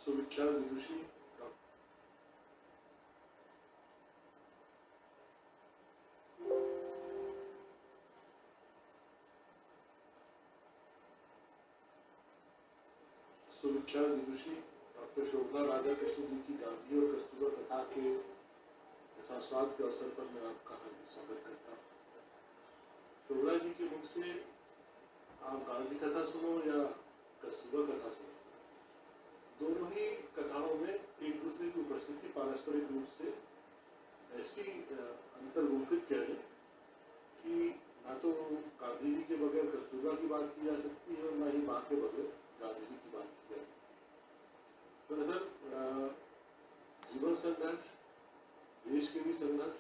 सुविख्यात विदुषी doctor शोभना राधा कृष्ण जी की गांधी और कस्तूरबा कथा के साथ के अवसर पर मैं आपका स्वागत करता हूँ। शोभना जी के मुख से आप गांधी कथा सुनो या कस्तूरबा कथा सुनो, दोनों ही कथाओं में एक दूसरे की उपस्थिति पारस्परिक रूप से ऐसी अंतर्मुखित करें कि ना तो गांधी जी के बगैर कस्तूरबा की बात की जा सकती है और ना ही माँ के बगैर गांधी जी की बात की जाए। दरअसल जीवन संघर्ष, देश के भी संघर्ष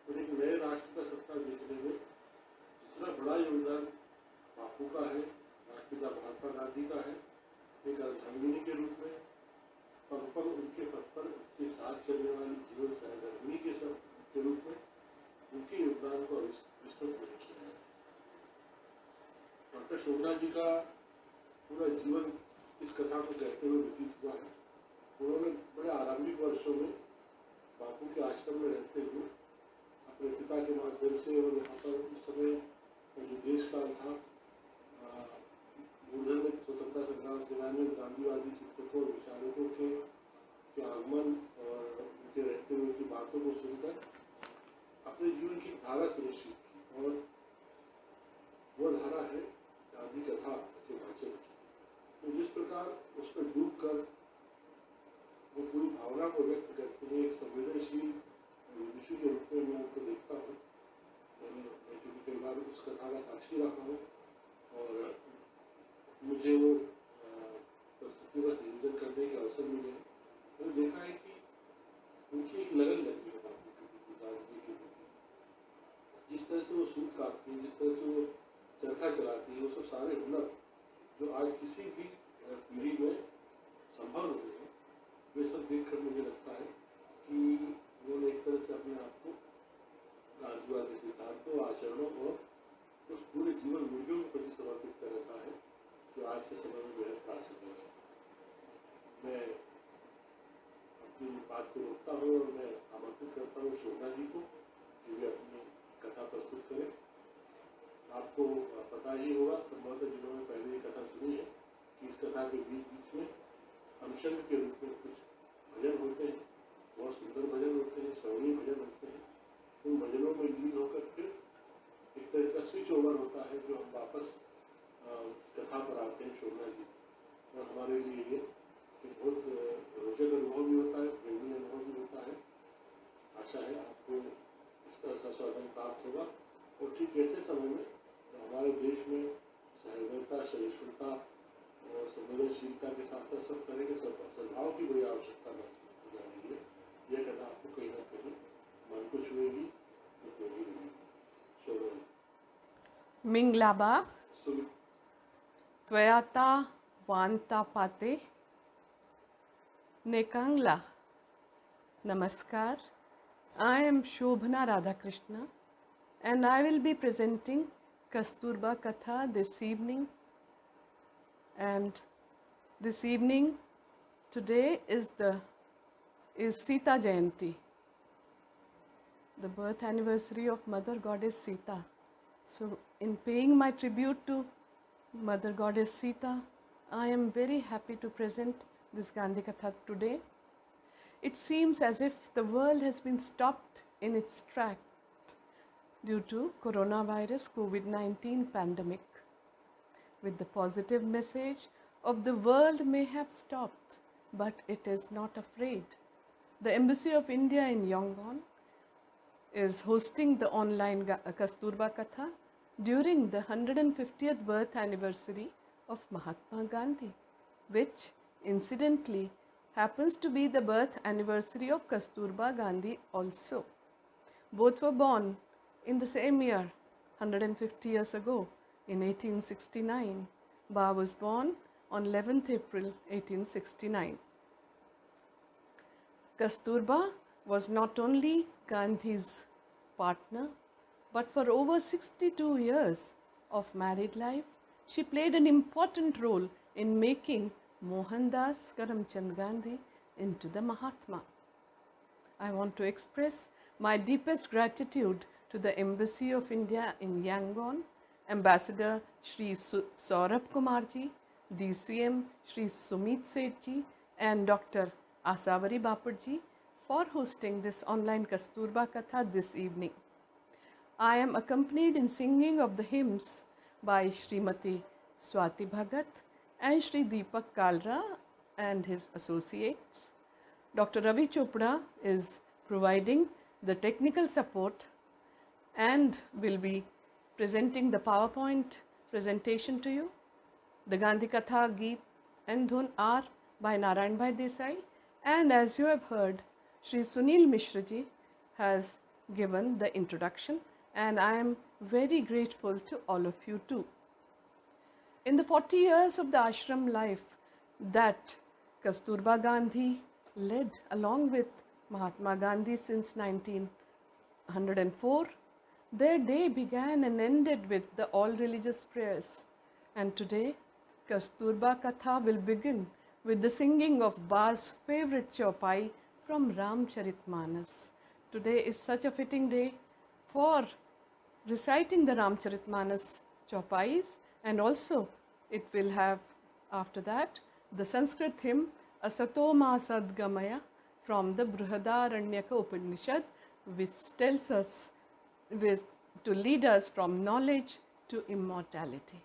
और एक नए राष्ट्र का सपना देखने में जितना बड़ा योगदान बापू का है, राष्ट्रपिता महात्मा गांधी का है, एक अर्धांगिनी के रूप में पग पग उनके पथ पर उनके साथ चलने वाली जीवन सहधर्मी के रूप में उनके योगदान को विस्तृत नहीं किया है। डॉक्टर शोभना जी का पूरा जीवन इस कथा को कहते हुए व्यतीत हुआ है। उन्होंने बड़े आरंभिक वर्षों में बापू के आश्रम में रहते हुए अपने पिता के माध्यम से और यहाँ पर उस समय जो देश काल था, मूलधन में स्वतंत्रता संग्राम सेनानी और गांधीवादी चिंतकों और विचारकों के आगमन और उनके रहते हुए की बातों को सुनकर अपने जीवन की धारा सुनिश्चित की और वो धारा है गांधी कथा के वाचन की। तो जिस प्रकार उसमें डूब कर वो पूरी भावना को व्यक्त करते हैं, एक संवेदनशील विदुषी के रूप में मैं उनको देखता हूँ। मैं क्योंकि कई बार उस कथा का साक्षी रहा हूँ और मुझे वो प्रस्तुति का संयोजन करने के अवसर मिले। मैंने देखा है कि उनकी एक लगन लगी है बापू के गांधी के प्रति। जिस तरह से वो सूत काटती है, जिस तरह से वो चरखा चलाती है, वो सब सारे हुनर जो आज किसी भी पीढ़ी में संभव नहीं है, वे सब देखकर मुझे लगता है कि उन्होंने एक तरह से अपने आप को गांधीवादी सिद्धांतों, आचरणों और उस पूरे जीवन मूल्यों के प्रति समर्पित कर रखा है जो आज के समय में बेहद प्रासंगिक है। मैं अपनी बात को रोकता हूँ और मैं आमंत्रित करता हूँ शोभना जी को कि वे अपनी कथा प्रस्तुत करें। आपको पता ही होगा, संभवतः जिन्होंने पहले ये कथा सुनी है, कि इस कथा के बीच बीच में अनुषंग के रूप में कुछ भजन होते हैं, बहुत सुंदर भजन होते हैं, श्रवणीय भजन होते हैं। उन भजनों में लीन होकर फिर एक तरह का स्विच ओवर होता है जो हम वापस कथा पर आते हैं शोभना जी। और हमारे लिए ये बहुत रोचक अनुभव भी होता है, प्रेमी अनुभव भी होता है। आशा है आपको इस तरह का स्वागत प्राप्त होगा और ठीक ऐसे समय में हमारे देश में सहृदयता, सहिष्णुता और संवेदनशीलता के साथ साथ सब तरह के सद्भाव की बड़ी आवश्यकता महसूस की जा रही है। यह कथा आपको कहीं ना कहीं मन को छुएगी, उपयोगी रहेगी। शोभना मिंगलाबा त्वयाता वांता पाते नेकांगला. Namaskar. I am Shobhana Radhakrishna and I will be presenting Kasturba Katha this evening. And this evening, today is Sita Jayanti, the birth anniversary of Mother Goddess Sita. So in paying my tribute to Mother Goddess Sita, I am very happy to present this Gandhi Katha today. It seems as if the world has been stopped in its track due to coronavirus COVID-19 pandemic. With the positive message of the world may have stopped, but it is not afraid. The Embassy of India in Yangon is hosting the online Kasturba Katha during the 150th birth anniversary of Mahatma Gandhi, which incidentally happens to be the birth anniversary of Kasturba Gandhi also. Both were born in the same year, 150 years ago, in 1869. Ba was born on 11th April 1869. Kasturba was not only Gandhi's partner, but for over 62 years of married life, she played an important role in making Mohandas Karamchand Gandhi into the Mahatma. I want to express my deepest gratitude to the Embassy of India in Yangon, Ambassador Shri Saurabh Kumarji, DCM Shri Sumit Sethji, and Dr. Asavari Baparji for hosting this online Kasturba Katha this evening. I am accompanied in singing of the hymns by Srimati Swati Bhagat and Shri Deepak Kalra and his associates. Dr. Ravi Chopra is providing the technical support and will be presenting the PowerPoint presentation to you. The Gandhi Katha, Geet and Dhun are by Narayan Bhai Desai, and as you have heard, Shri Sunil Mishra ji has given the introduction, and I am very grateful to all of you too. In the 40 years of the ashram life that Kasturba Gandhi led along with Mahatma Gandhi since 1904, their day began and ended with the all religious prayers. And today, Kasturba Katha will begin with the singing of Ba's favorite chaupai from Ramcharitmanas. Today is such a fitting day for reciting the Ramcharitmanas chaupais, and also it will have after that the Sanskrit hymn Asato Ma Sadgamaya from the Brihadaranyaka Upanishad, which tells us to lead us from knowledge to immortality.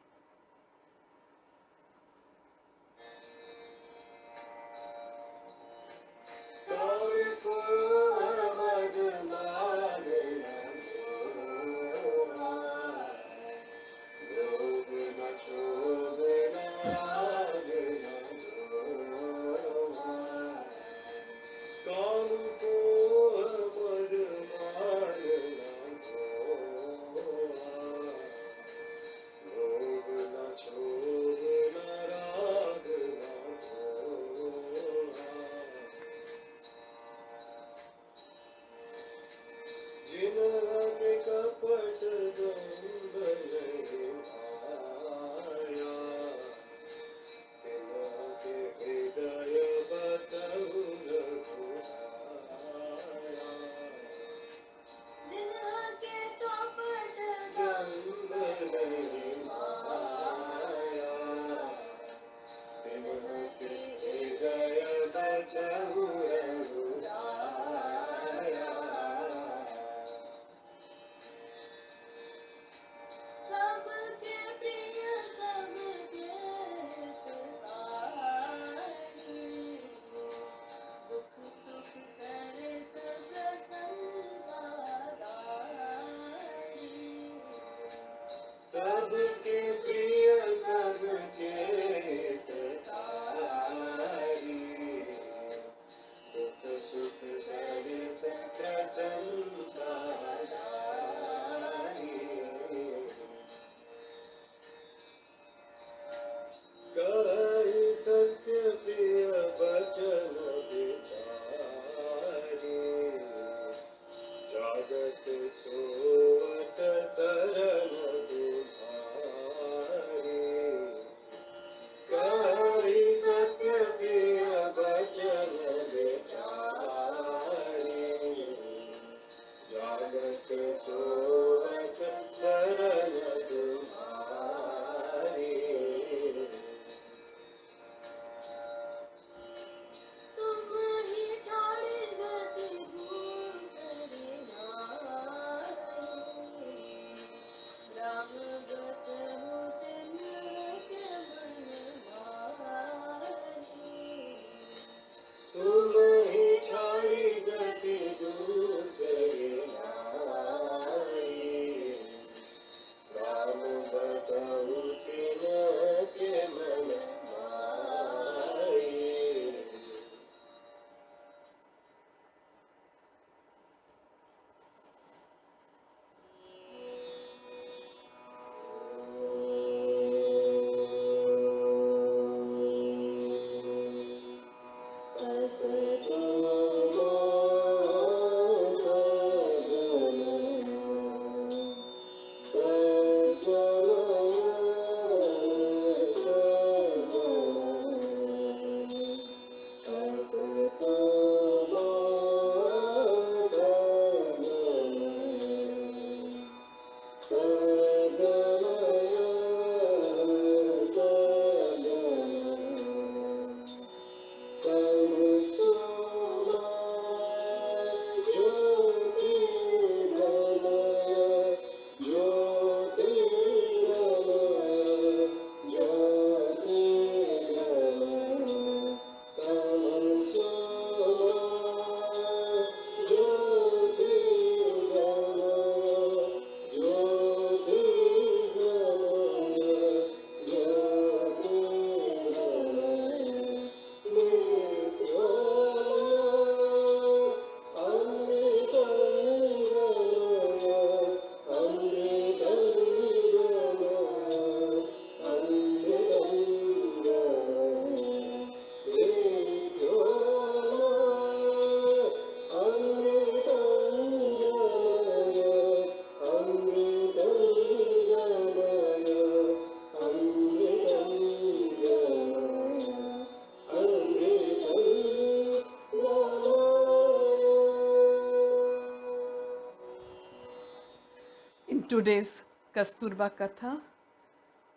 today's Kasturba Katha,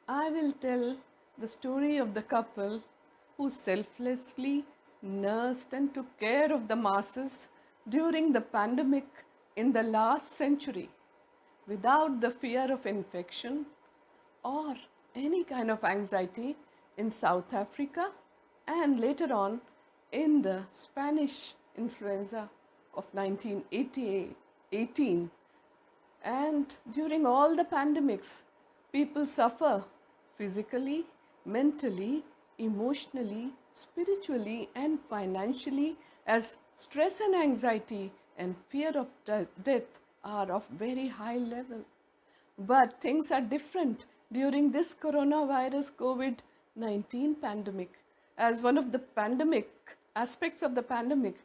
I will tell the story of the couple who selflessly nursed and took care of the masses during the pandemic in the last century without the fear of infection or any kind of anxiety in South Africa and later on in the Spanish influenza of 1918. And during all the pandemics, people suffer physically, mentally, emotionally, spiritually, and financially as stress and anxiety and fear of death are of very high level. But things are different during this coronavirus COVID-19 pandemic, as one of the pandemic aspects of the pandemic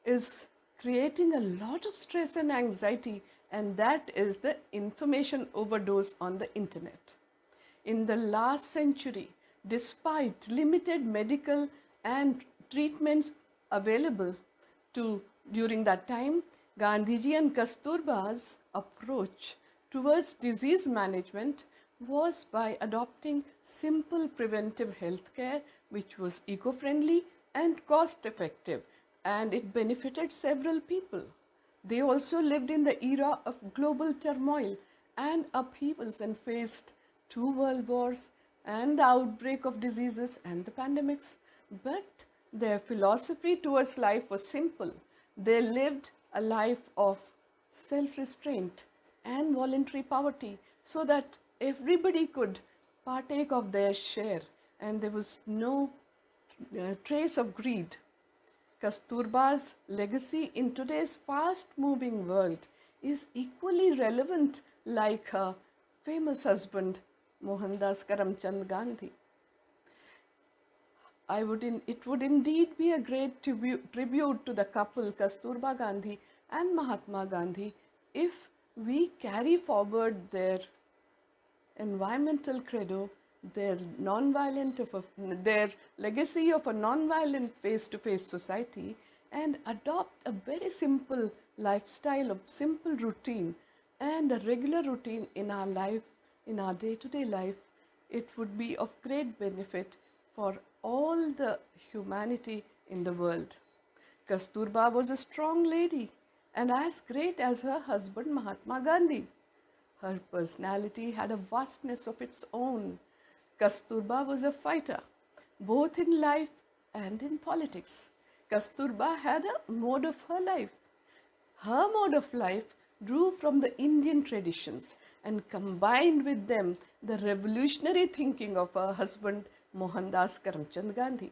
is creating a lot of stress and anxiety, and that is the information overdose on the internet. In the last century, despite limited medical and treatments available during that time, Gandhiji and Kasturba's approach towards disease management was by adopting simple preventive health care which was eco-friendly and cost-effective, and it benefited several people. They also lived in the era of global turmoil and upheavals and faced 2 world wars and the outbreak of diseases and the pandemics. But their philosophy towards life was simple. They lived a life of self-restraint and voluntary poverty so that everybody could partake of their share and there was no trace of greed. Kasturba's legacy in today's fast-moving world is equally relevant like her famous husband Mohandas Karamchand Gandhi. It would indeed be a great tribute to the couple Kasturba Gandhi and Mahatma Gandhi if we carry forward their environmental credo, their legacy of a non-violent face-to-face society, and adopt a very simple lifestyle of simple routine and a regular routine in our life, in our day-to-day life. It would be of great benefit for all the humanity in the world. Kasturba was a strong lady and as great as her husband Mahatma Gandhi. Her personality had a vastness of its own. Kasturba was a fighter, both in life and in politics. Kasturba had a mode of her life. Her mode of life drew from the Indian traditions and combined with them the revolutionary thinking of her husband Mohandas Karamchand Gandhi.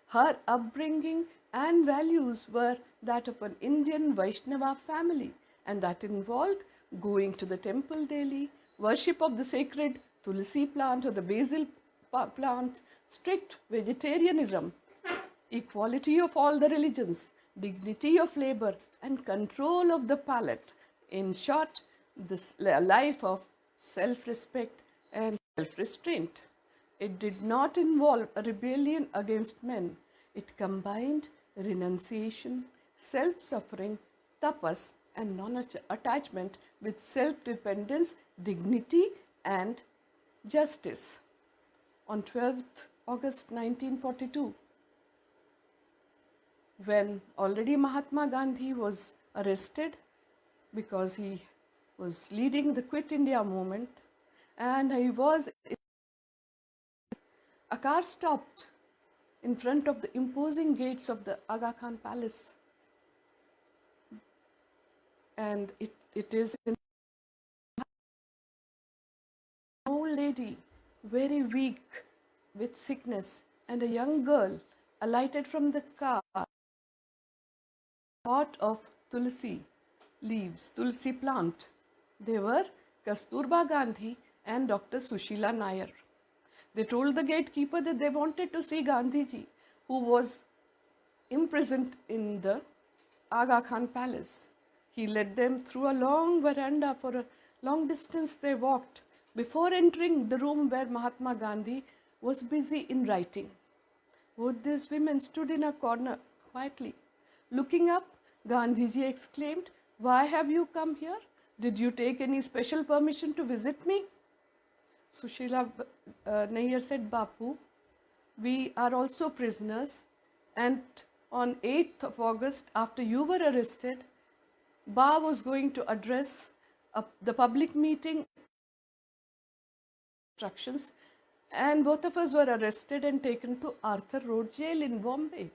Her upbringing and values were that of an Indian Vaishnava family, and that involved going to the temple daily, worship of the sacred Tulsi plant or the basil plant, strict vegetarianism, equality of all the religions, dignity of labor, and control of the palate. In short, this life of self-respect and self-restraint. It did not involve a rebellion against men. It combined renunciation, self-suffering, tapas, and non-attachment with self-dependence, dignity, and justice. On 12th August 1942, when already Mahatma Gandhi was arrested because he was leading the Quit India movement, and a car stopped in front of the imposing gates of the Aga Khan Palace, and it is an old lady, very weak with sickness, and a young girl alighted from the car, pot of tulsi leaves, tulsi plant. They were Kasturba Gandhi and Dr. Sushila Nair. They told the gatekeeper that they wanted to see Gandhiji, who was imprisoned in the Aga Khan Palace. He led them through a long veranda. For a long distance they walked before entering the room where Mahatma Gandhi was busy in writing. Both these women stood in a corner quietly. Looking up, Gandhiji exclaimed, "Why have you come here? Did you take any special permission to visit me? Sushila Nair said, Bapu, we are also prisoners, and on 8th of August, after you were arrested, Ba was going to address the public meeting instructions, and both of us were arrested and taken to Arthur Road Jail in Bombay.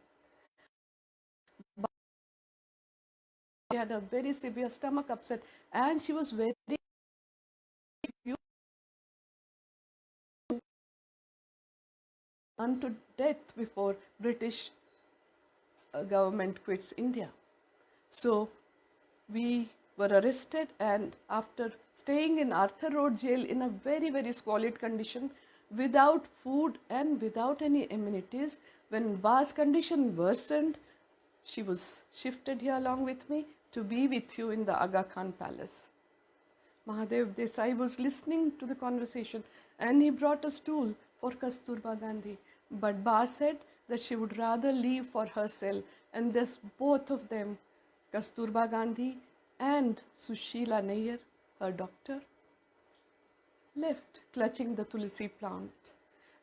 She had a very severe stomach upset, and she was very unto death before British government quits India. So we were arrested, and after staying in Arthur Road Jail in a very, very squalid condition, without food and without any amenities, when Ba's condition worsened, she was shifted here along with me to be with you in the Aga Khan Palace. Mahadev Desai was listening to the conversation, and he brought a stool for Kasturba Gandhi. But Ba said that she would rather leave for her cell, and thus both of them, Kasturba Gandhi and Sushila Nair, her doctor, left clutching the Tulsi plant.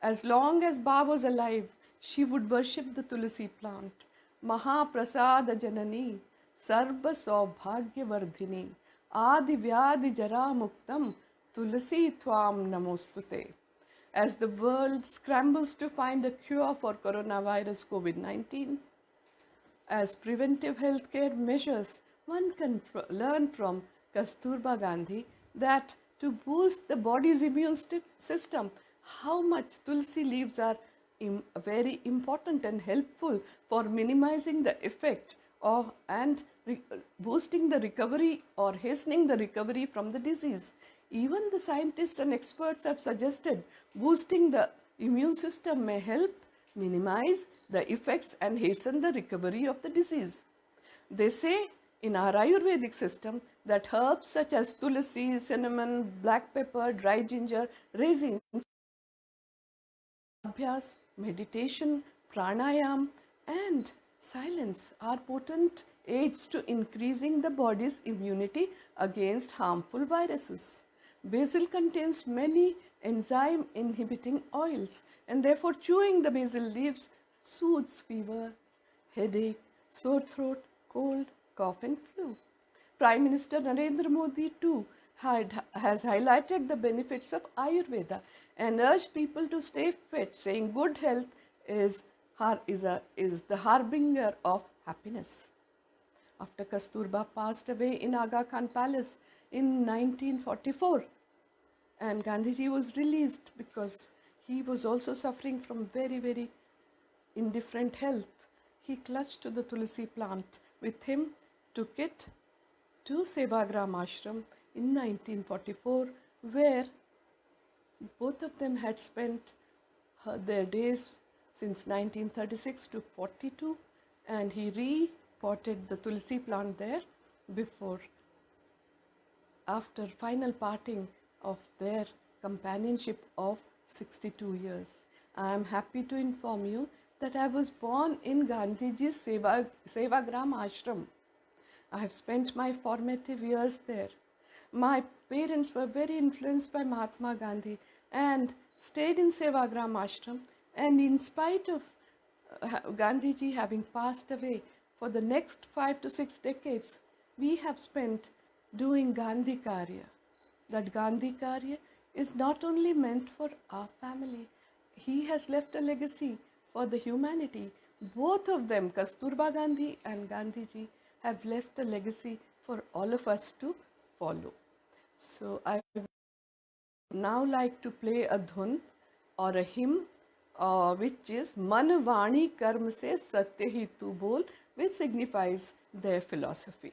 As long as Ba was alive, she would worship the Tulsi plant. Mahaprasada Janani, Sarva Saubhagya Vardhini, Adi Vyadi Jara Muktam, Tulsi Twam Namostute. As the world scrambles to find a cure for coronavirus COVID-19, as preventive healthcare measures, one can learn from Kasturba Gandhi that to boost the body's immune system, how much Tulsi leaves are very important and helpful for minimizing the effect of and boosting the recovery or hastening the recovery from the disease. Even the scientists and experts have suggested boosting the immune system may help minimize the effects and hasten the recovery of the disease. They say in our Ayurvedic system that herbs such as tulsi, cinnamon, black pepper, dry ginger, raisins, abhyas, meditation, pranayam, and silence are potent aids to increasing the body's immunity against harmful viruses. Basil contains many enzyme inhibiting oils, and therefore chewing the basil leaves soothes fever, headache, sore throat, cold, cough and flu. Prime Minister Narendra Modi too has highlighted the benefits of Ayurveda and urged people to stay fit, saying good health is the harbinger of happiness. After Kasturba passed away in Aga Khan Palace in 1944, and Gandhiji was released because he was also suffering from very, very indifferent health, he clutched to the Tulsi plant with him, took it to Sevagram Ashram in 1944, where both of them had spent their days since 1936 to 42, and he repotted the Tulsi plant there after final parting of their companionship of 62 years. I am happy to inform you that I was born in Gandhiji's Sevagram Ashram. I have spent my formative years there. My parents were very influenced by Mahatma Gandhi and stayed in Sevagram Ashram, and in spite of Gandhiji having passed away, for the next 5 to 6 decades, we have spent doing Gandhi Karya. That Gandhi Karya is not only meant for our family. He has left a legacy for the humanity. Both of them, Kasturba Gandhi and Gandhiji, have left a legacy for all of us to follow. So I would now like to play a dhun or a hymn which is Man Vani Karm Se Satya Hi Tu Bol, which signifies their philosophy.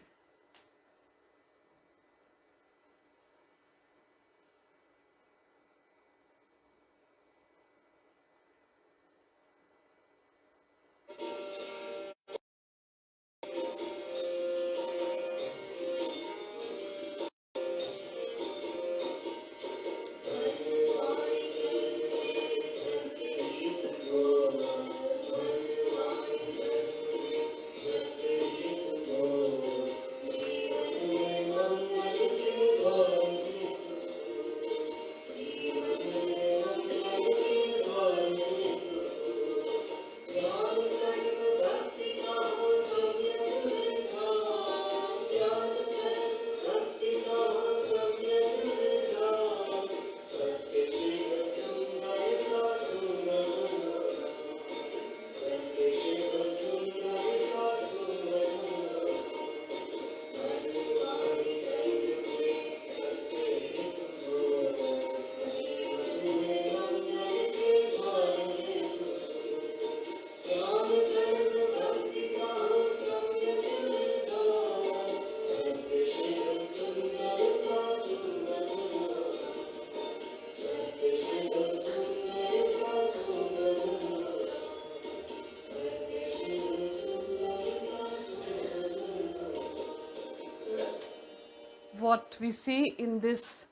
what we see in this,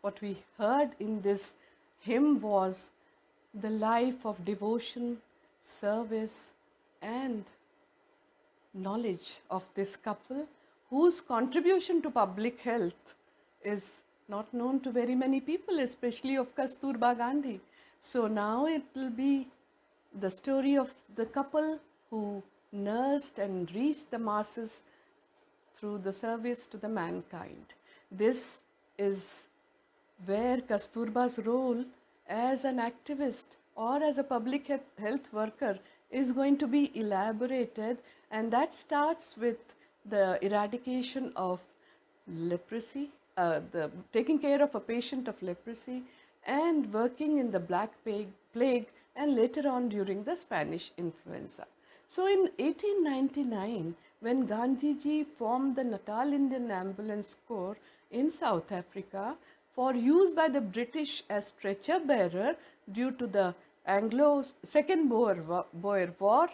what we heard in this hymn was the life of devotion, service, and knowledge of this couple whose contribution to public health is not known to very many people, especially of Kasturba Gandhi. So now it will be the story of the couple who nursed and reached the masses through the service to the mankind. This is where Kasturba's role as an activist or as a public health worker is going to be elaborated, and that starts with the eradication of leprosy, the taking care of a patient of leprosy, and working in the Black Plague, and later on during the Spanish influenza. So in 1899, when Gandhiji formed the Natal Indian Ambulance Corps in South Africa for use by the British as stretcher bearer due to the Second Boer War,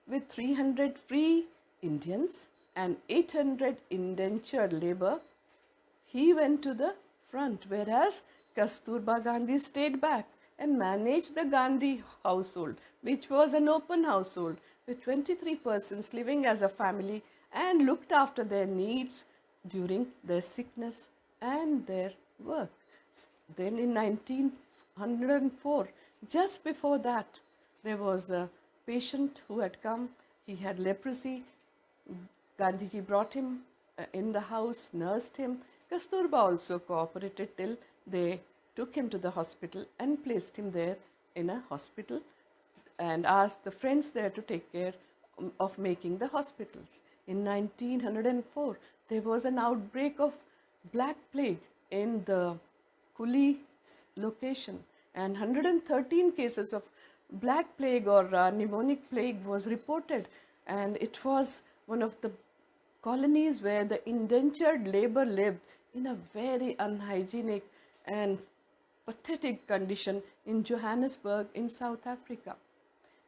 with 300 free Indians and 800 indentured labor, he went to the front, whereas Kasturba Gandhi stayed back and managed the Gandhi household, which was an open household with 23 persons living as a family, and looked after their needs during their sickness and their work. Then in 1904, just before that, there was a patient who had come. He had leprosy. Gandhiji brought him in the house, nursed him. Kasturba also cooperated till they took him to the hospital and placed him there in a hospital, and asked the friends there to take care of making the hospitals. In 1904, there was an outbreak of Black Plague in the Kuli location, and 113 cases of Black Plague or pneumonic plague was reported, and it was one of the colonies where the indentured labor lived in a very unhygienic and pathetic condition in Johannesburg in South Africa.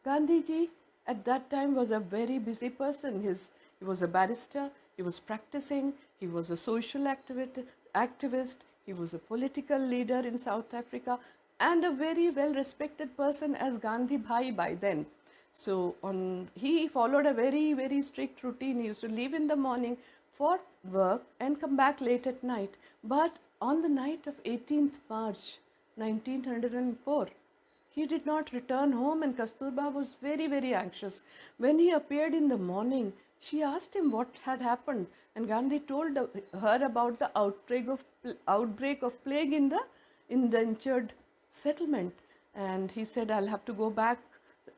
Gandhiji at that time was a very busy person. He was a barrister, he was practicing, he was a social activist, he was a political leader in South Africa, and a very well respected person as Gandhi Bhai by then. So he followed a very, very strict routine. He used to leave in the morning for work and come back late at night. But on the night of 18th March 1904, he did not return home, and Kasturba was very, very anxious. When he appeared in the morning, she asked him what had happened, and Gandhi told her about the outbreak of plague in the indentured settlement. And he said, I'll have to go back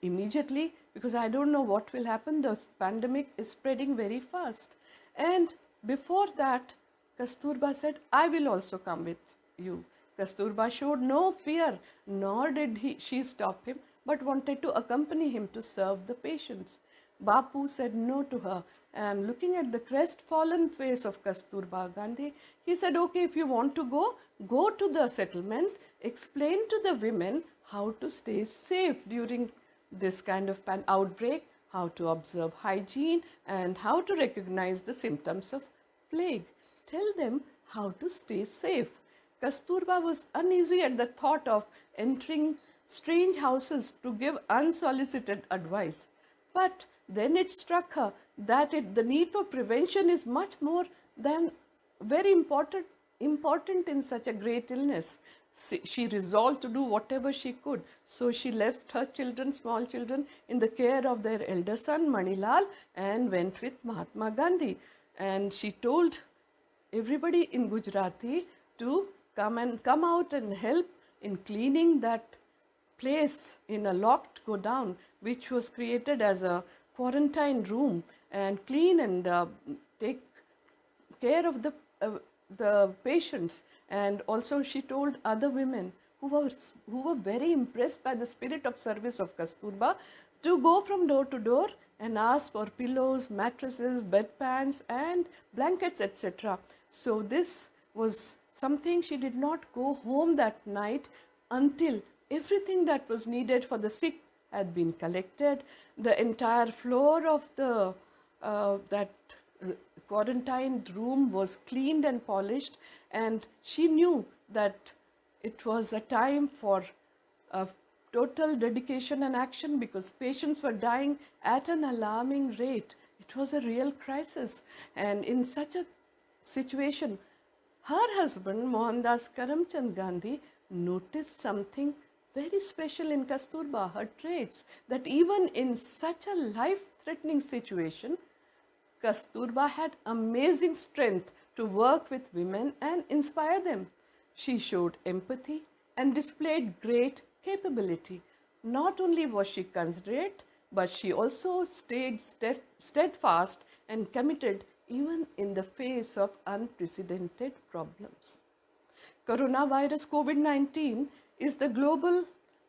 immediately because I don't know what will happen. The pandemic is spreading very fast. And before that, Kasturba said, I will also come with you. Kasturba showed no fear, nor did she stop him, but wanted to accompany him to serve the patients. Bapu said no to her, and looking at the crestfallen face of Kasturba Gandhi, he said, okay, if you want to go to the settlement, explain to the women how to stay safe during this kind of outbreak, how to observe hygiene, and how to recognize the symptoms of plague. Tell them how to stay safe. Kasturba was uneasy at the thought of entering strange houses to give unsolicited advice. But then it struck her that the need for prevention is much more than very important in such a great illness. She resolved to do whatever she could. So she left her children, small children, in the care of their elder son Manilal, and went with Mahatma Gandhi. And she told everybody in Gujarati to come out and help in cleaning that place in a locked godown, which was created as a quarantine room, and clean and take care of the patients. And also she told other women who were very impressed by the spirit of service of Kasturba to go from door to door and ask for pillows, mattresses, bedpans and blankets, etc. So this was something. She did not go home that night until everything that was needed for the sick had been collected. The entire floor of the that quarantined room was cleaned and polished, and she knew that it was a time for a total dedication and action because patients were dying at an alarming rate. It was a real crisis, and in such a situation, her husband, Mohandas Karamchand Gandhi, noticed something very special in Kasturba, her traits, that even in such a life-threatening situation, Kasturba had amazing strength to work with women and inspire them. She showed empathy and displayed great capability. Not only was she considerate, but she also stayed steadfast and committed even in the face of unprecedented problems. Coronavirus COVID-19 is the global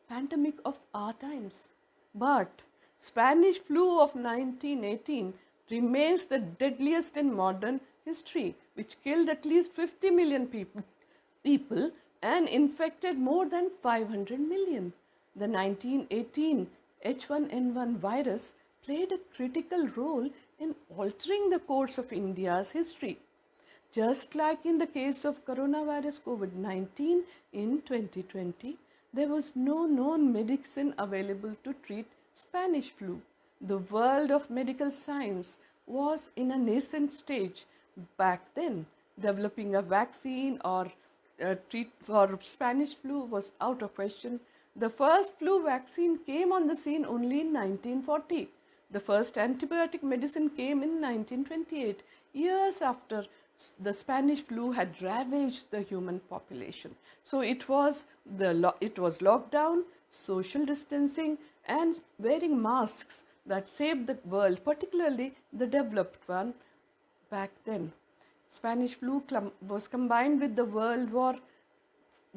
pandemic of our times. But Spanish flu of 1918 remains the deadliest in modern history, which killed at least 50 million people and infected more than 500 million. The 1918 H1N1 virus played a critical role in altering the course of India's history. Just like in the case of coronavirus COVID-19 in 2020, there was no known medicine available to treat Spanish flu. The world of medical science was in a nascent stage back then. Developing a vaccine or treat for Spanish flu was out of question. The first flu vaccine came on the scene only in 1940. The first antibiotic medicine came in 1928, years after the Spanish flu had ravaged the human population. So it was lockdown, social distancing, and wearing masks that saved the world, particularly the developed one back then. Spanish flu was combined with the World War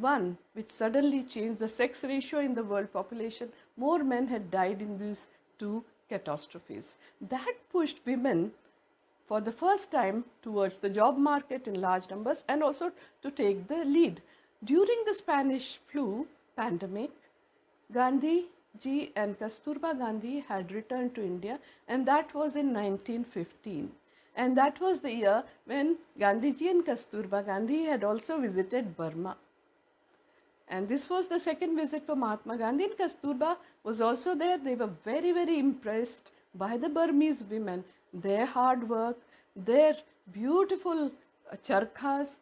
I, which suddenly changed the sex ratio in the world population. More men had died in these two catastrophes. That pushed women for the first time towards the job market in large numbers and also to take the lead. During the Spanish flu pandemic, Gandhi ji and Kasturba Gandhi had returned to India, and that was in 1915. And that was the year when Gandhiji and Kasturba Gandhi had also visited Burma. And this was the second visit for Mahatma Gandhi, and Kasturba was also there. They were very, very impressed by the Burmese women, their hard work, their beautiful charkhas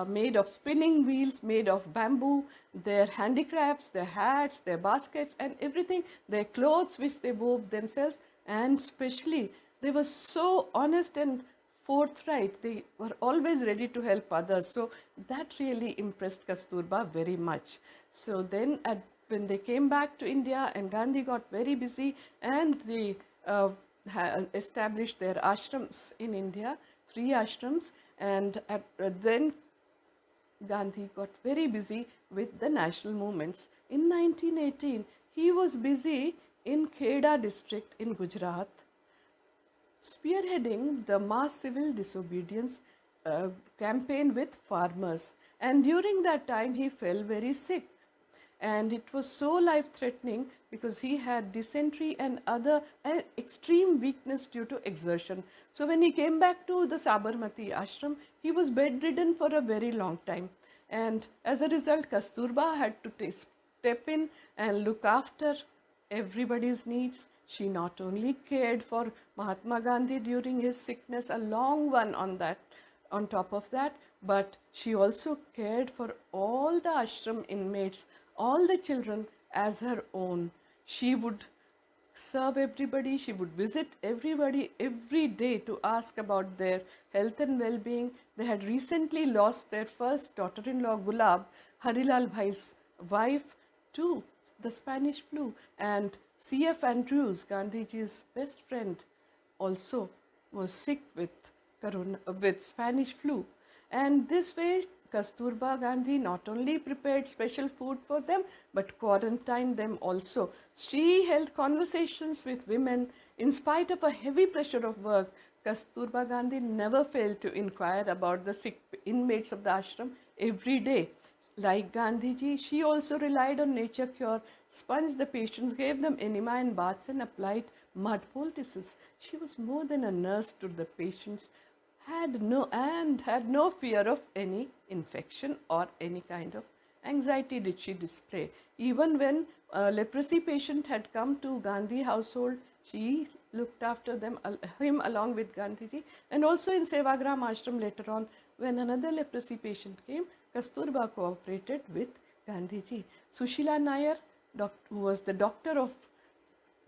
made of spinning wheels, made of bamboo, their handicrafts, their hats, their baskets and everything, their clothes which they wove themselves, and especially they were so honest and forthright. They were always ready to help others. So that really impressed Kasturba very much. So then when they came back to India and Gandhi got very busy and they established their ashrams in India, 3 ashrams, and then Gandhi got very busy with the national movements. In 1918, he was busy in Kheda district in Gujarat, spearheading the mass civil disobedience campaign with farmers. And during that time, he fell very sick. And it was so life-threatening because he had dysentery and other extreme weakness due to exertion. So when he came back to the Sabarmati ashram, he was bedridden for a very long time. And as a result, Kasturba had to step in and look after everybody's needs. She not only cared for Mahatma Gandhi during his sickness, a long one on top of that, but she also cared for all the ashram inmates, all the children as her own. She would serve everybody, she would visit everybody every day to ask about their health and well-being. They had recently lost their first daughter-in-law, Gulab, Harilal Bhai's wife, to the Spanish flu, and C.F. Andrews, Gandhiji's best friend, also was sick with Spanish flu. And this way, Kasturba Gandhi not only prepared special food for them, but quarantined them also. She held conversations with women. In spite of a heavy pressure of work, Kasturba Gandhi never failed to inquire about the sick inmates of the ashram every day. Like Gandhiji, she also relied on nature cure, sponged the patients, gave them enema and baths, and applied mud poultices. She was more than a nurse to the patients, had no fear of any infection or any kind of anxiety did she display. Even when a leprosy patient had come to Gandhi household, she looked after him along with Gandhiji. And also in Sevagram ashram later on, when another leprosy patient came, Kasturba cooperated with Gandhiji. Sushila Nair, who was the doctor of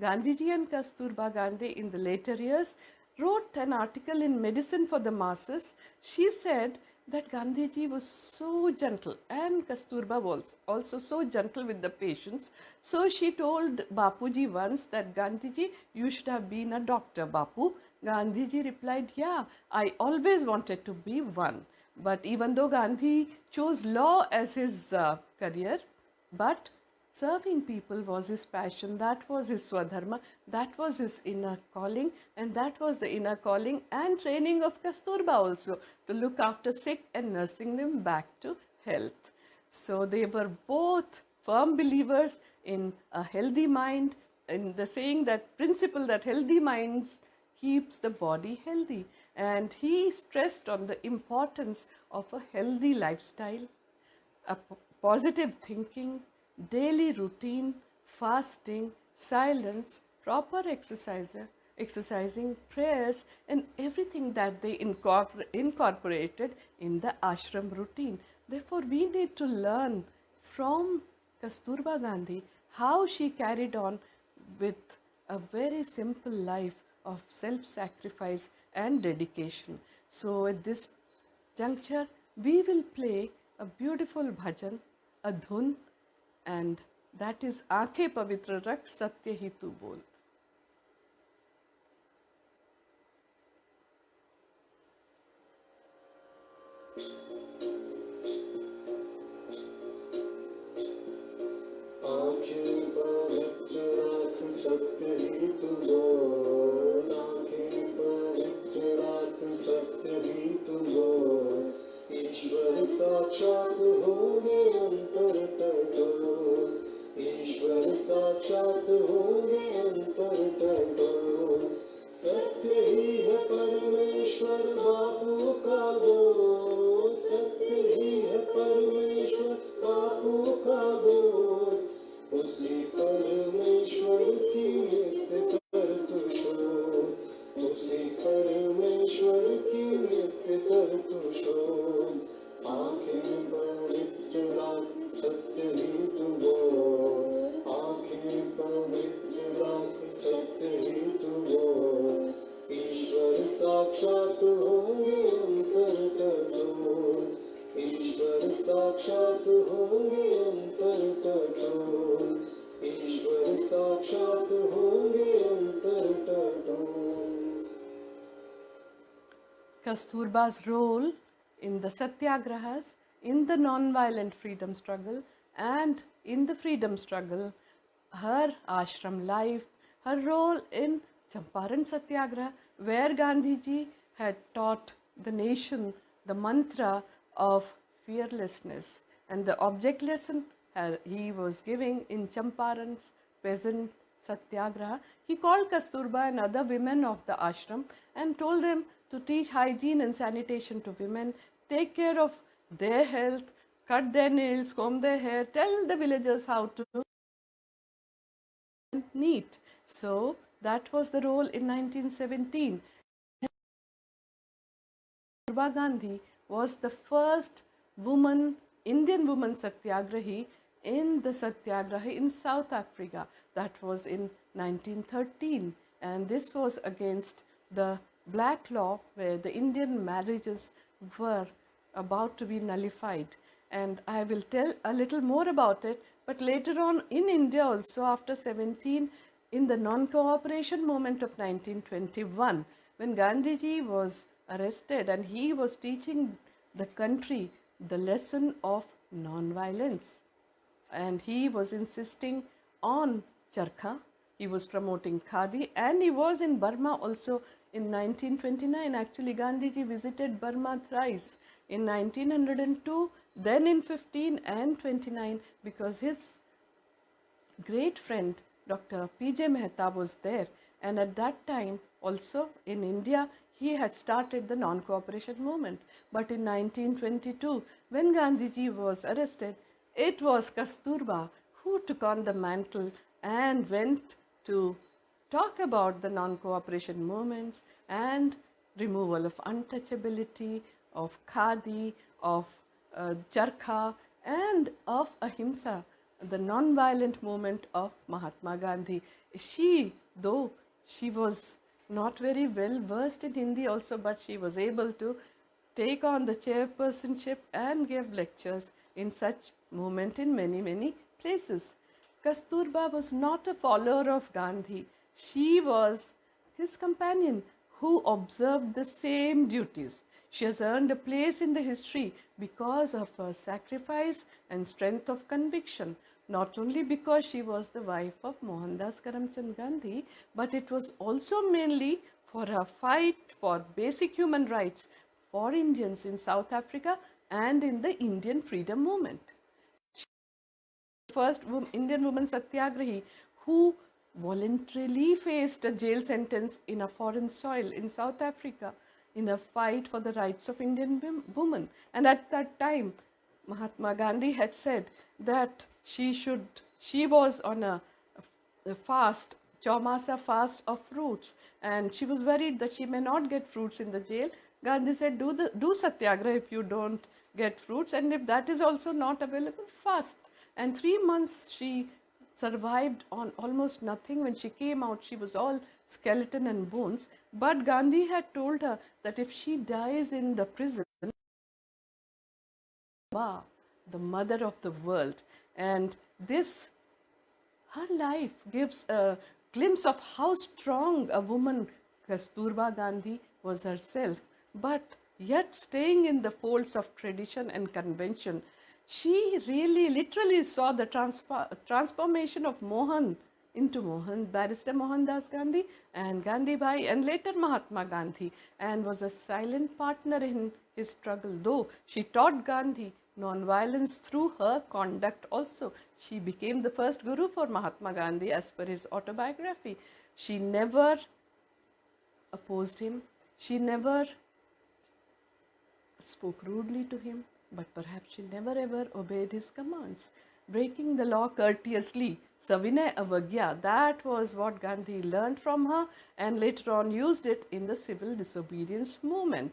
Gandhiji and Kasturba Gandhi in the later years, wrote an article in Medicine for the Masses. She said that Gandhiji was so gentle and Kasturba was also so gentle with the patients. So she told Bapuji once that, Gandhiji, you should have been a doctor, Bapu. Gandhiji replied, yeah, I always wanted to be one. But even though Gandhi chose law as his career, but serving people was his passion, that was his swadharma, that was his inner calling, and that was the inner calling and training of Kasturba also, to look after sick and nursing them back to health. So they were both firm believers in a healthy mind, in the saying that principle that healthy minds keeps the body healthy. And he stressed on the importance of a healthy lifestyle, a positive thinking, daily routine, fasting, silence, proper exercising, prayers, and everything that they incorporated in the ashram routine. Therefore, we need to learn from Kasturba Gandhi how she carried on with a very simple life of self-sacrifice and dedication. So at this juncture, we will play a beautiful bhajan, a dhun, and that is Aankhein Pavitra Rakh Satya Hi Tu Bol. आँखें पवित्र राख सत्य ही तू बोल, आँखें पवित्र राख सत्य ही तू बोल, ईश्वर साक्षात होंगे अंतर टटोल, ईश्वर साक्षात होंगे अंतर टटोल, सत्य ही है परमेश्वर बापू का बोल, सत्य ही है परमेश्वर बापू का बोल, उसी परमेश्वर की नित्य कर तू शोध, उसी परमेश्वर की नित्य कर तू शोध, आँखें पवित्र राख सत्य ही तू बोल, आँखें पवित्र राख सत्य ही तू बोल, ईश्वर साक्षात होंगे अंतर टटोल, ईश्वर साक्षात होंगे अंतर टटोल, ईश्वर साक्षात होंगे अंतर टटोल. Kasturba's role in the satyagrahas, in the non-violent freedom struggle, and in the freedom struggle, her ashram life, her role in Champaran Satyagraha, where Gandhiji had taught the nation the mantra of fearlessness, and the object lesson he was giving in Champaran's peasant Satyagraha. He called Kasturba and other women of the ashram and told them to teach hygiene and sanitation to women, take care of their health, cut their nails, comb their hair, tell the villagers how to neat. So that was the role in 1917. Kasturba Gandhi was the first Indian woman satyagrahi in the satyagraha in South Africa. That was in 1913, and this was against the black law where the Indian marriages were about to be nullified. And I will tell a little more about it, but later on in India also after 17, in the non-cooperation movement of 1921, when Gandhiji was arrested and he was teaching the country the lesson of non-violence, and he was insisting on charkha, he was promoting khadi, and he was in Burma also in 1929. Actually, Gandhiji visited Burma thrice, in 1902, then in 15 and 29, because his great friend Dr. P.J. Mehta was there, and at that time also in India he had started the non-cooperation movement. But in 1922, when Gandhiji was arrested, it was Kasturba who took on the mantle and went to talk about the non-cooperation movements and removal of untouchability, of khadi, of charkha, and of ahimsa, the non-violent movement of Mahatma Gandhi. She, though she was not very well versed in Hindi also, but she was able to take on the chairpersonship and give lectures in such movement in many places. Kasturba was not a follower of Gandhi. She was his companion who observed the same duties. She has earned a place in the history because of her sacrifice and strength of conviction, not only because she was the wife of Mohandas Karamchand Gandhi, but it was also mainly for her fight for basic human rights for Indians in South Africa and in the Indian freedom movement. First Indian woman satyagrahi who voluntarily faced a jail sentence in a foreign soil in South Africa in a fight for the rights of Indian women. And at that time, Mahatma Gandhi had said that she was on a fast, Chaumasa fast of fruits, and she was worried that she may not get fruits in the jail. Gandhi said, do satyagraha if you don't get fruits, and if that is also not available, fast. And 3 months she survived on almost nothing. When she came out, she was all skeleton and bones. But Gandhi had told her that if she dies in the prison, the mother of the world, and this, her life gives a glimpse of how strong a woman Kasturba Gandhi was herself, but yet staying in the folds of tradition and convention. She really literally saw the transformation of Mohan into Mohan, Barrister Mohandas Gandhi and Gandhi Bhai, and later Mahatma Gandhi, and was a silent partner in his struggle. Though she taught Gandhi non-violence through her conduct also. She became the first guru for Mahatma Gandhi as per his autobiography. She never opposed him. She never spoke rudely to him, but perhaps she never ever obeyed his commands. Breaking the law courteously, Savinay Avagya, that was what Gandhi learned from her and later on used it in the civil disobedience movement.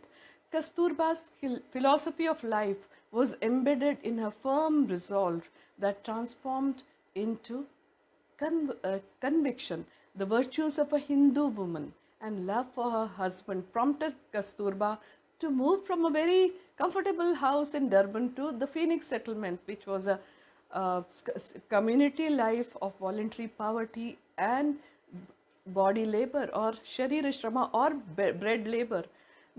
Kasturba's philosophy of life was embedded in her firm resolve that transformed into conviction. The virtues of a Hindu woman and love for her husband prompted Kasturba to move from a very comfortable house in Durban to the Phoenix settlement, which was a community life of voluntary poverty and body labor or sharira shrama or bread labor.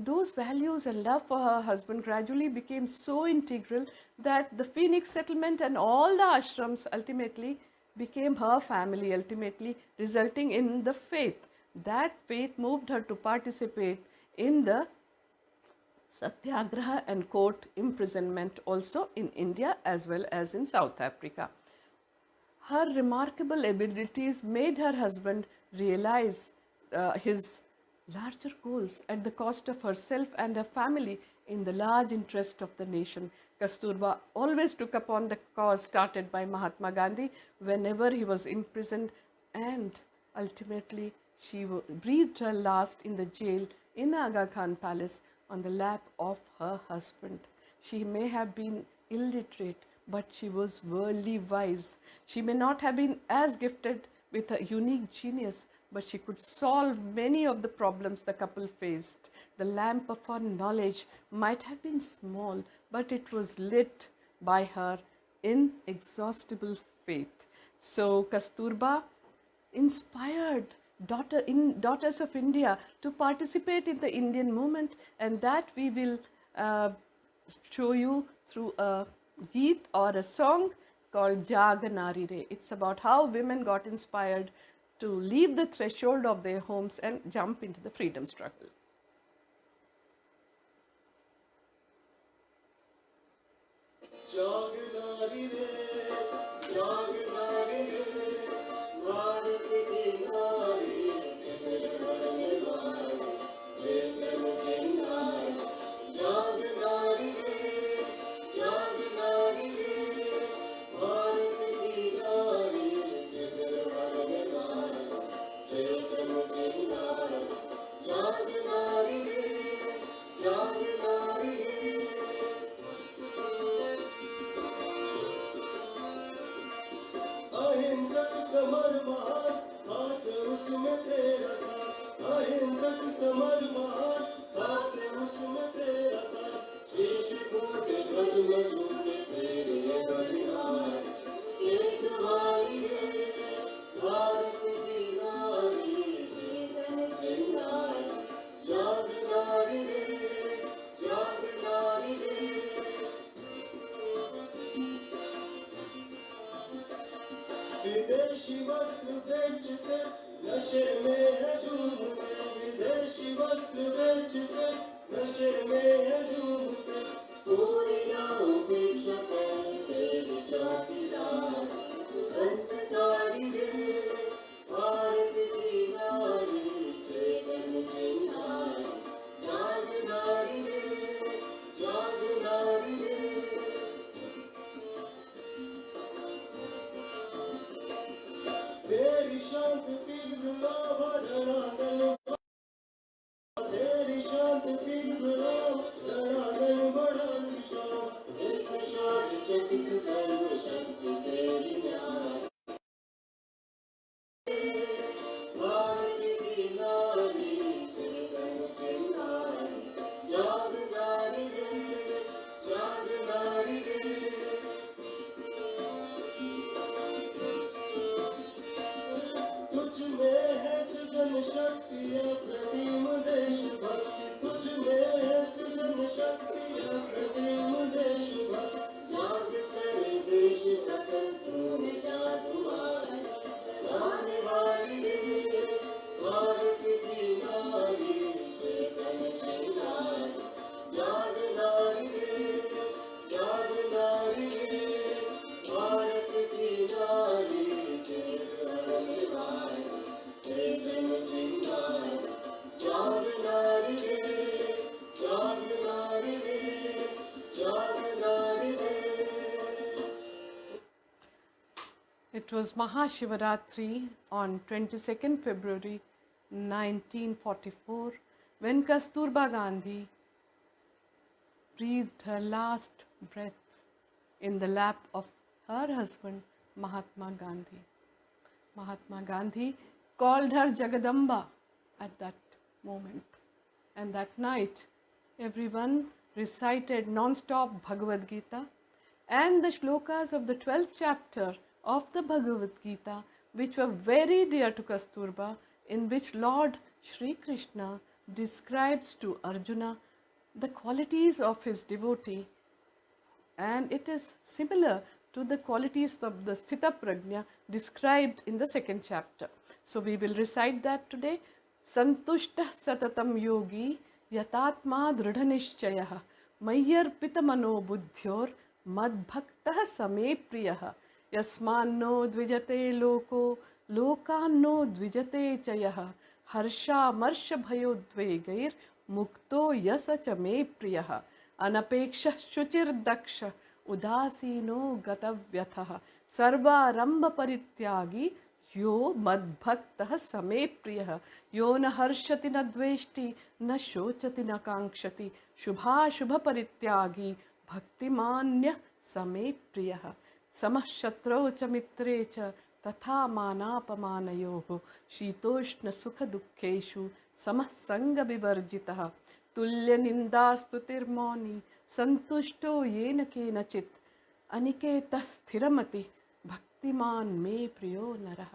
Those values and love for her husband gradually became so integral that the Phoenix settlement and all the ashrams ultimately became her family, ultimately resulting in the faith. That faith moved her to participate in the satyagraha and court imprisonment also in India as well as in South Africa. Her remarkable abilities made her husband realize his larger goals at the cost of herself and her family in the large interest of the nation. Kasturba always took upon the cause started by Mahatma Gandhi whenever he was imprisoned, and ultimately she breathed her last in the jail in Aga Khan Palace on the lap of her husband. She may have been illiterate, but she was worldly wise. She may not have been as gifted with a unique genius, but she could solve many of the problems the couple faced. The lamp of her knowledge might have been small, but it was lit by her inexhaustible faith. So Kasturba inspired daughters of India to participate in the Indian movement, and that we will show you through a geet or a song called Jaga Nari Re. It's about how women got inspired to leave the threshold of their homes and jump into the freedom struggle. जाग नारी रे, जाग नारी रे, भारत की नारी, तेरे घर में नारी, जय उसमें तेरा साथ, अहिंसक समर महान, दास उसमें तेरा साथ, शीश फूटे ध्वज न झूमे तेरे बलिहार, एक वारी रे भारत की नारी, जीवन चिन्हारी, जाग नारी रे, जाग नारी रे। विदेशी वस्त्र बेचते नशे में है झूमते, विदेशी वस्त्र बेचते नशे में है झूमते, कोई ना उपेक्षा करे तेरी चौकीदार, संस्कारी रे भारत की नारी, चेतन चिन्हारी, जाग नारी रे, जाग नारी रे। तेरी शांति तीव्र रणांगन, तेरी शांति तीव्र रणांगन बड़ा विशाल, एक शाल चकित सर्वशक्ति तेरी न्याय, भारत की नारी, चेतन चिन्हारी, जाग नारी रे, जाग नारी रे। तुझ में है सृजन शक्ति अप्रतिम देशभक्ति, तुझ में है सृजन शक्ति अप्रतिम देशभक्ति, जाग करे देश सकल तूने जादू मारी, जगाने वाली रे भारत की नारी, चेतन चिन्हारी, जाग नारी रे, जाग नारी रे भारत की नारी, चेतन चिन्हारी, जाग नारी रे, जाग नारी रे, जाग नारी रे। It was Mahashivaratri on 22nd February 1944 when Kasturba Gandhi breathed her last breath in the lap of her husband Mahatma Gandhi. Mahatma Gandhi called her Jagadamba at that moment. And that night, everyone recited non-stop Bhagavad Gita and the shlokas of the 12th chapter of the Bhagavad Gita, which were very dear to Kasturba, in which Lord Shri Krishna describes to Arjuna the qualities of his devotee, and it is similar to the qualities of the Sthita Prajna described in the second chapter. So we will recite that today. Santushtah satatam yogi yatatma dridhanishchayah mayyarpita mano buddhyor madbhaktah same priyah yasmanno dvijate loko lokanno dvijate chayah harsha marsha bhayodvegair mukto yasa cha me priyah anapeksha shuchir daksha उदासीनो गतव्यथः सर्वारंभ परित्यागी यो मद्भक्तः समे प्रियः यो न हर्षति न द्वेष्टि न शोचति न कांक्षति शुभाशुभ परित्यागी भक्तिमान्यः समे प्रियः समः शत्रौ च मित्रे च तथा मानापमानयोः शीतोष्ण सुख दुःखेषु समः संग विवर्जितः तुल्य निन्दास्तुतिर्मौनी संतुष्टो येन केनचित् अनिकेतः स्थिरमति भक्तिमान मे प्रियो नरः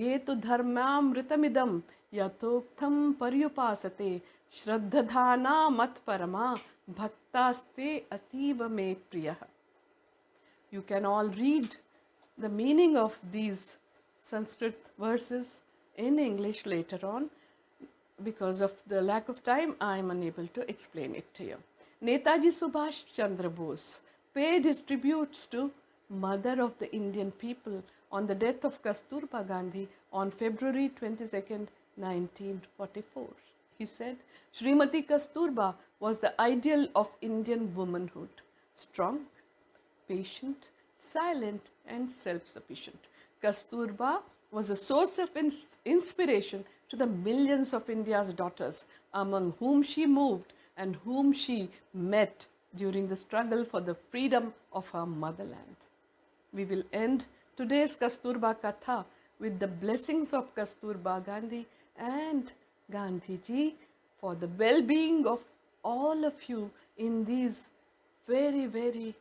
ये तु धर्मामृतमिदं यथोक्तं पर्युपासते श्रद्धधाना मत्परमा भक्तास्ते अतीव मे प्रियः. You can all read the meaning of these Sanskrit verses in English later on. Because of the lack of time, I am unable to explain it to you. Netaji Subhash Chandra Bose paid his tributes to Mother of the Indian people on the death of Kasturba Gandhi on February 22nd, 1944. He said, Srimati Kasturba was the ideal of Indian womanhood, strong, patient, silent and self-sufficient. Kasturba was a source of inspiration to the millions of India's daughters, among whom she moved and whom she met during the struggle for the freedom of her motherland. We will end today's Kasturba Katha with the blessings of Kasturba Gandhi and Gandhi ji for the well-being of all of you in these very, very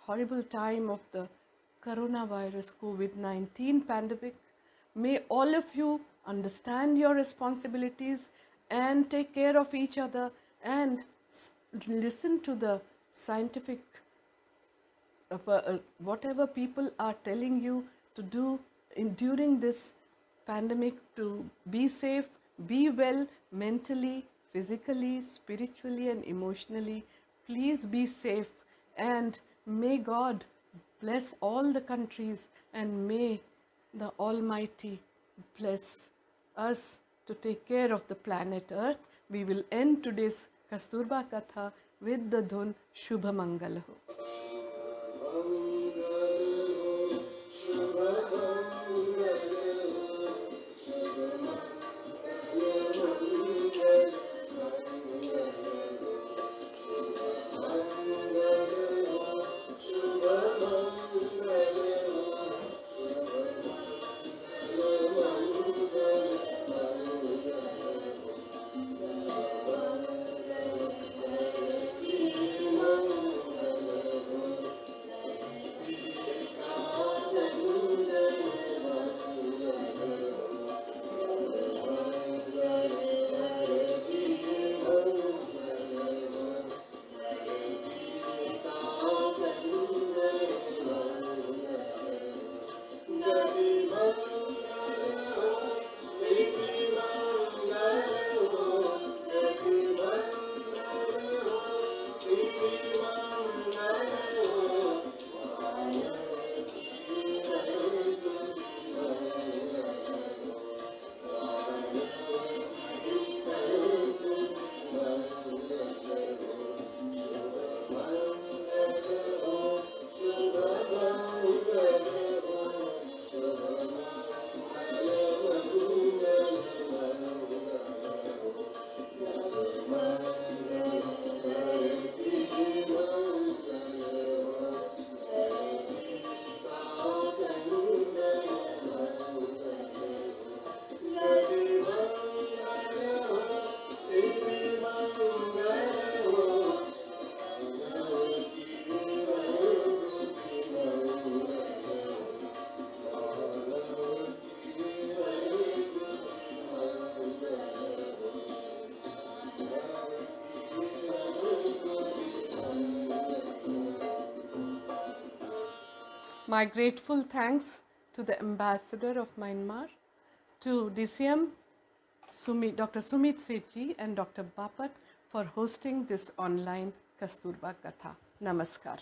horrible time of the coronavirus COVID-19 pandemic. May all of you understand your responsibilities and take care of each other and listen to the scientific whatever people are telling you to do during this pandemic, to be safe, be well mentally, physically, spiritually and emotionally. Please be safe, and may God bless all the countries, and may the Almighty bless us to take care of the planet Earth. We will end today's Kasturba Katha with the dhun Shubha Mangala Ho. My grateful thanks to the Ambassador of Myanmar, to DCM Dr. Sumit Sethi and Dr. Bapat for hosting this online Kasturba Katha. Namaskar.